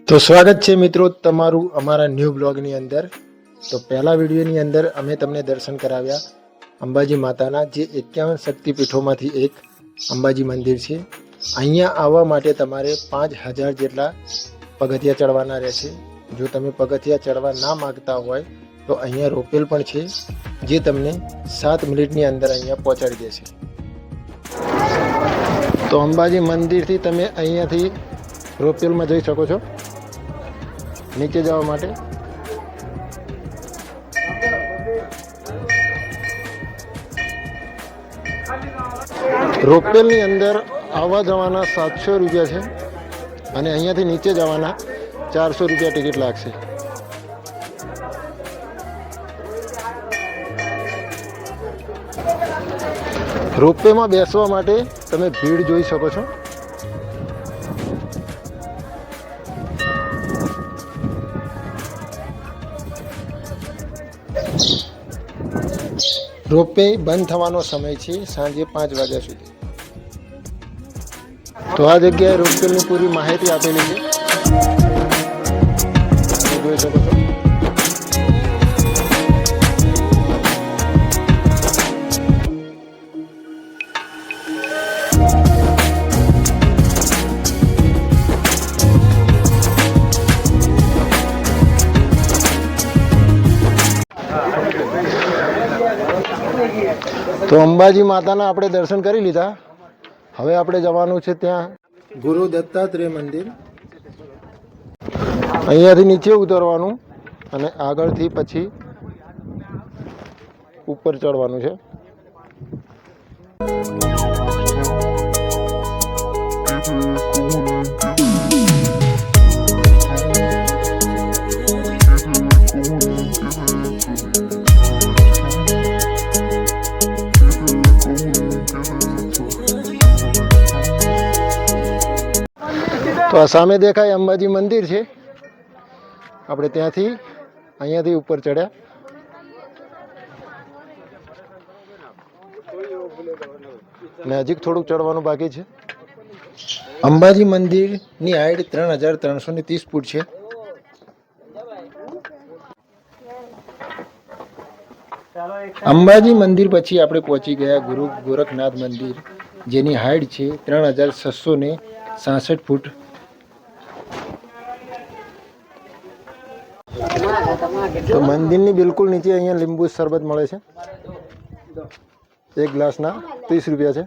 તો સ્વાગત છે મિત્રો તમારું અમારા ન્યૂ બ્લોગની અંદર। તો પહેલા વિડીયોની અંદર અમે તમને દર્શન કરાવ્યા અંબાજી માતાના, જે 51 શક્તિપીઠોમાંથી એક અંબાજી મંદિર છે। અહીંયા આવવા માટે તમારે 5000 જેટલા પગથિયા ચડવાના રહેશે। જો તમે પગથિયા ચડવા ના માગતા હોય તો અહીંયા રોપેલ પણ છે, જે તમને 7 મિનિટની અંદર અહીંયા પહોંચાડી દેશે। તો અંબાજી મંદિરથી તમે અહીંયાથી રોપેલમાં જઈ શકો છો નીચે જવા માટે। રોપવેલની અંદર આવવા જવાના 700 રૂપિયા છે અને અહીંયાથી નીચે જવાના 400 રૂપિયા ટિકિટ લાગશે। રોપવેમાં બેસવા માટે તમે ભીડ જોઈ શકો છો। રોપવે બંધ થવાનો સમય છે સાંજે 5 વાગ્યા સુધી। તો આ જગ્યાએ રોપવેની પૂરી માહિતી આપેલી છે, તમે જોઈ શકો છો। તો અંબાજી માતાના આપણે દર્શન કરી લીધા। હવે આપણે જવાનું છે ત્યાં ગુરુ દત્તાત્રેય મંદિર। અહીંયાથી નીચે ઉતરવાનું અને આગળથી પછી ઉપર ચડવાનું છે। તો આ સામે દેખાય અંબાજી મંદિર છે, આપણે ત્યાંથી અહીંયાથી ઉપર ચડ્યા। ને હજી થોડુંક ચડવાનું બાકી છે। અંબાજી મંદિરની હાઈટ 3330 ફૂટ છે। અંબાજી મંદિર પછી આપણે પહોંચી ગયા ગુરુ ગોરખનાથ મંદિર, જેની હાઈટ છે 3666 ફૂટ। તો મંદિરની બિલકુલ નીચે અહીંયા લીંબુ શરબત મળે છે, એક ગ્લાસના 30 રૂપિયા છે।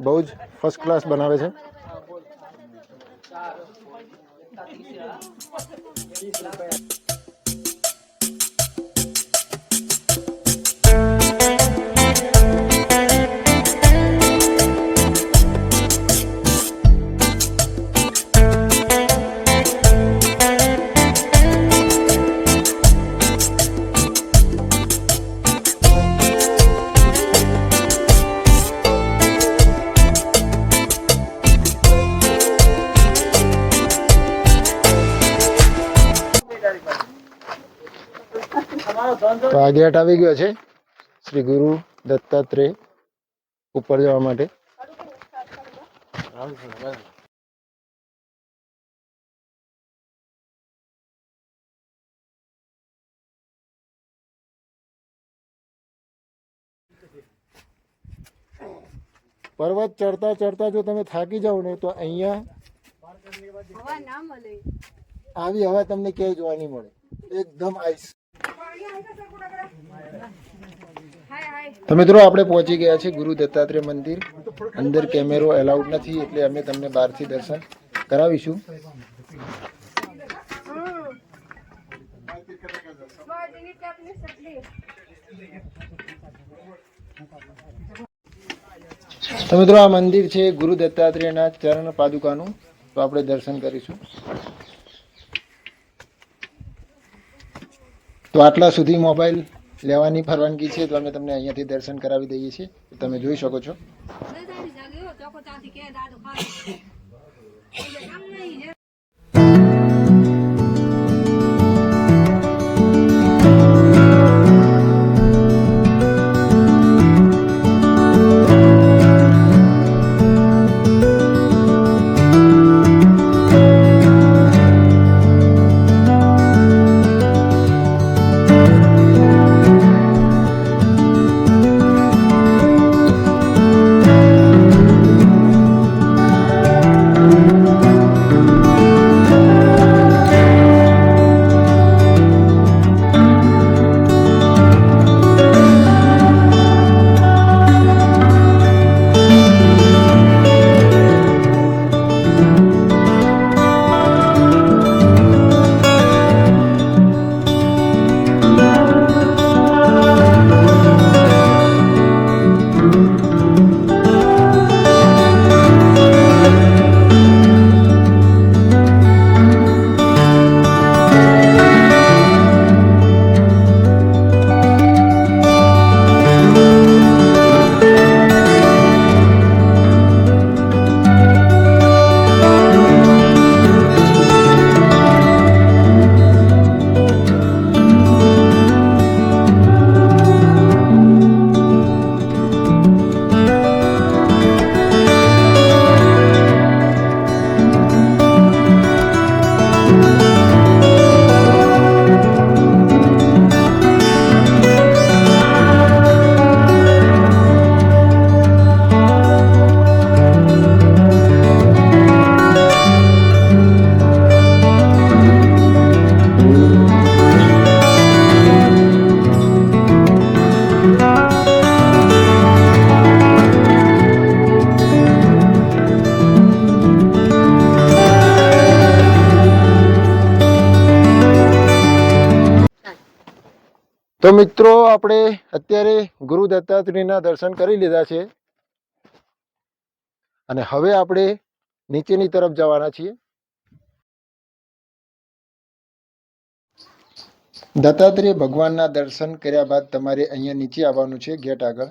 બહુ જ ફર્સ્ટ ક્લાસ બનાવે છે। તો આ ગેટ આવી ગયો છે શ્રી ગુરુ દત્તાત્રેય ઉપર જવા માટે। પર્વત ચડતા ચડતા જો તમે થાકી જાઓ ને તો અહીંયા આવી હવા તમને ક્યાંય જોવા નહીં મળે, એકદમ આઈસ। તો મિત્રો આપણે પહોંચી ગયા છે ગુરુ દત્તાત્રેય મંદિર। અંદર કેમેરો એલાઉડ નથી એટલે અમે તમને બહારથી દર્શન કરાવીશું। તો મિત્રો આ મંદિર છે ગુરુ દત્તાત્રેયના ચરણ પાદુકાનું, તો આપણે દર્શન કરીશું। તો આટલા સુધી મોબાઈલ લેવાની પરવાનગી છે, તો અમે તમને અહીંયાથી દર્શન કરાવી દઈએ છીએ, તમે જોઈ શકો છો। તો મિત્રો આપણે અત્યારે ગુરુ દત્તાત્રેયના દર્શન કરી લીધા છે અને હવે આપણે નીચેની તરફ જવાના છીએ. દત્તાત્રેય ભગવાનના દર્શન કર્યા બાદ તમારે અહીંયા નીચે આવવાનું છે ગેટ આગળ.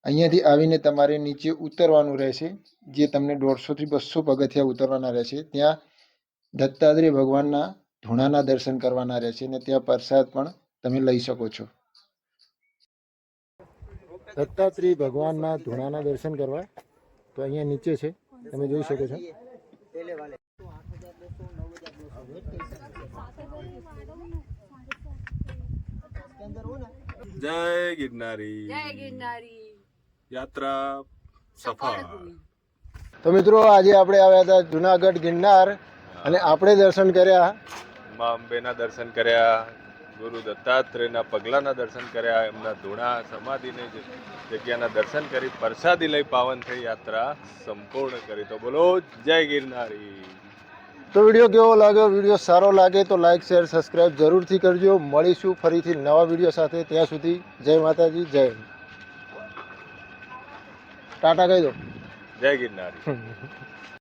અહીંયાથી આવીને તમારે નીચે ઉતરવાનું રહેશે, જે તમને 150 થી 200 પગથિયા ઉતરવાના રહેશે. ત્યાં દત્તાત્રેય ભગવાનના ધૂણાના દર્શન કરવાના રહેશે અને ત્યાં પ્રસાદ પણ તમે લઈ શકો છો. દત્તાત્રેય ભગવાનના ધૂણાના દર્શન કરવા તો અહીંયા નીચે છે, તમે જોઈ શકો છો. જય ગિરનારી, જય ગિરનારી યાત્રા સફળ. તો મિત્રો આજે આપણે આવ્યા હતા જુનાગઢ ગિરનાર અને આપણે દર્શન કર્યા મા અંબેના દર્શન કર્યા, ગુરુ દત્તાત્રેયના પગલાના દર્શન કર્યા, એમના ધૂણા સમાધિની જગ્યાના દર્શન કરી, પ્રસાદી લઈ પાવન થઈ યાત્રા સંપૂર્ણ કરી. તો બોલો જય ગિરનારી. તો વિડીયો કેવો લાગ્યો? વિડીયો સારો લાગે તો લાઈક શેર સબસ્ક્રાઈબ જરૂરથી કરજો. મળીશું ફરીથી નવા વિડીયો સાથે. ત્યાં સુધી જય માતાજી, જય હિન્દ. ટાટા કહી દો. જય ગિરનારી.